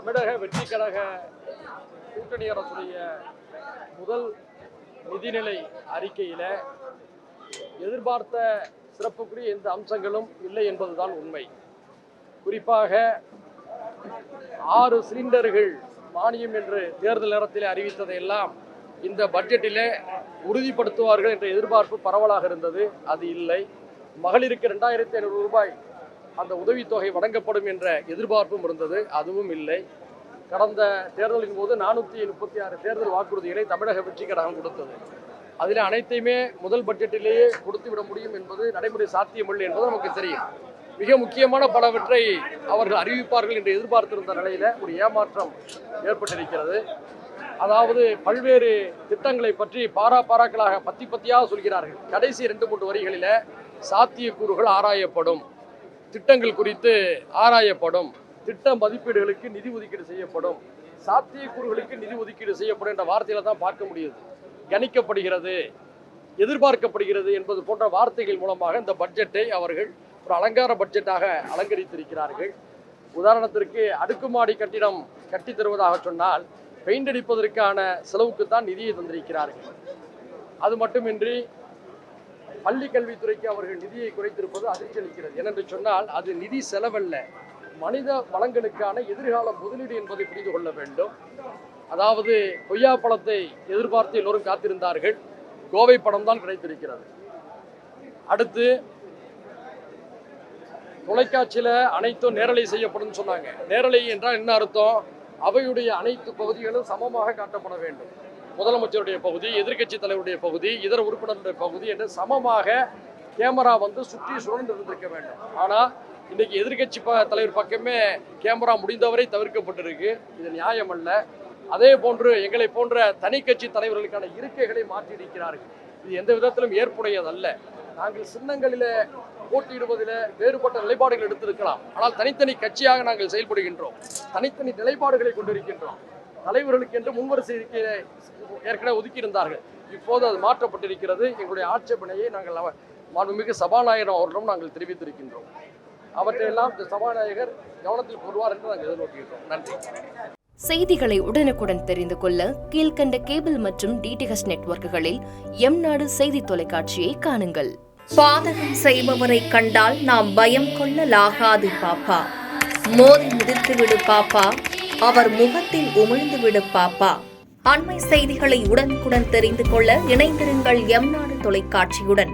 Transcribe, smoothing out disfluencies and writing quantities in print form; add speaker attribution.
Speaker 1: தமிழக வெற்றி கழக கூட்டணி அரசுடைய முதல் நிதிநிலை அறிக்கையில் எதிர்பார்த்த சிறப்புக்குரிய எந்த அம்சங்களும் இல்லை என்பதுதான் உண்மை. குறிப்பாக 6 சிலிண்டர்கள் மானியம் என்று தேர்தல் நேரத்தில் அறிவித்ததையெல்லாம் இந்த பட்ஜெட்டிலே உறுதிப்படுத்துவார்கள் என்ற எதிர்பார்ப்பு பரவலாக இருந்தது. அது இல்லை. மகளிருக்கு 2500 ரூபாய் அந்த உதவித்தொகை வழங்கப்படும் என்ற எதிர்பார்ப்பும் இருந்தது. அதுவும் இல்லை. கடந்த தேர்தலின் போது 436 தேர்தல் வாக்குறுதிகளை தமிழக வெற்றி கழகம் கொடுத்தது. அதில் அனைத்தையுமே முதல் பட்ஜெட்டிலேயே கொடுத்துவிட முடியும் என்பது நடைமுறை சாத்தியமில்லை என்பது நமக்கு தெரியும். மிக முக்கியமான பலவற்றை அவர்கள் அறிவிப்பார்கள் என்று எதிர்பார்த்திருந்த நிலையில் ஒரு ஏமாற்றம் ஏற்பட்டிருக்கிறது. அதாவது பல்வேறு திட்டங்களை பற்றி பாராக்களாக பத்தியாக சொல்கிறார்கள். கடைசி 2-3 வரிகளில் சாத்தியக்கூறுகள் ஆராயப்படும், திட்டங்கள் குறித்து ஆராயப்படும், திட்ட மதிப்பீடுகளுக்கு நிதி ஒதுக்கீடு செய்யப்படும், சாத்தியக்கூறுகளுக்கு நிதி ஒதுக்கீடு செய்யப்படும் என்ற வார்த்தையில தான் பார்க்க முடியுது. கணிக்கப்படுகிறது, எதிர்பார்க்கப்படுகிறது என்பது போன்ற வார்த்தைகள் மூலமாக இந்த பட்ஜெட்டை அவர்கள் ஒரு அலங்கார பட்ஜெட்டாக அலங்கரித்திருக்கிறார்கள். உதாரணத்திற்கு அடுக்குமாடி கட்டிடம் கட்டித் தருவதாக சொன்னால் பெயிண்ட் அடிப்பதற்கான செலவுக்கு தான் நிதியை தந்திருக்கிறார்கள். அது மட்டுமின்றி பள்ளி கல்வித்துறைக்கு அவர்கள் நிதியை குறைத்திருப்பது அதிர்ச்சி அளிக்கிறது. ஏனென்று சொன்னால் அது நிதி செலவல்ல, மனித வளங்களுக்கான எதிர்கால முதலீடு என்பதை புரிந்து கொள்ள வேண்டும். அதாவது கொய்யா பழத்தை எதிர்பார்த்து எல்லோரும் காத்திருந்தார்கள். கோவை படம் தான் கிடைத்திருக்கிறது. அடுத்து தொலைக்காட்சியில் அனைத்தும் நேரலை செய்யப்படும் சொன்னாங்க. நேரலை என்றால் என்ன அர்த்தம்? அவையுடைய அனைத்து பகுதிகளும் சமமாக காட்டப்பட வேண்டும். முதலமைச்சருடைய பகுதி, எதிர்க்கட்சி தலைவருடைய பகுதி, இதர உறுப்பினருடைய பகுதி என்று சமமாக கேமரா சுற்றி சுழன்று இருந்திருக்க வேண்டும். ஆனால் இன்னைக்கு எதிர்க்கட்சி தலைவர் பக்கமே கேமரா முடிந்தவரை தவிர்க்கப்பட்டிருக்கு. இது நியாயம் அல்ல. அதே போன்று எங்களை போன்ற தனி கட்சி தலைவர்களுக்கான இருக்கைகளை மாற்றியிருக்கிறார்கள். இது எந்த விதத்திலும் ஏற்புடையதல்ல. நாங்கள் சின்னங்களில் போட்டியிடுவதில் வேறுபட்ட நிலைப்பாடுகள் எடுத்திருக்கலாம். ஆனால் தனித்தனி கட்சியாக நாங்கள் செயல்படுகின்றோம். தனித்தனி நிலைப்பாடுகளை கொண்டிருக்கின்றோம். தலைவர்களுக்கு என்று முன்வரிசை இருக்கையை ஏற்கனவே ஒதுக்கியிருந்தார்கள். இப்போது அது மாற்றப்பட்டிருக்கிறது. எங்களுடைய ஆட்சேபனையை நாங்கள் மாண்புமிகு சபாநாயகர் அவர்களிடம் நாங்கள் தெரிவித்திருக்கின்றோம். அவற்றையெல்லாம் சபாநாயகர் கவனத்தில் கொள்வார் என்று நாங்கள் எதிர்நோக்குகின்றோம். நன்றி.
Speaker 2: செய்திகளை உடனுக்குடன் தெரிந்து கொள்ள கீழ்கண்ட கேபிள் மற்றும் டிடிஹெச் நெட்வொர்க்குகளில் எம்நாடு செய்தி தொலைக்காட்சியை காணுங்கள்.
Speaker 3: பாதகம் செய்பவரை கண்டால் நாம் பயம் கொள்ளலாகாது பாப்பா. மோதி மிதித்து விடு பாப்பா, அவர் முகத்தில் உமிழ்ந்து விடு பாப்பா. அண்மை செய்திகளை உடனுக்குடன் தெரிந்து கொள்ள இணைந்திருங்கள் எம்நாடு தொலைக்காட்சியுடன்.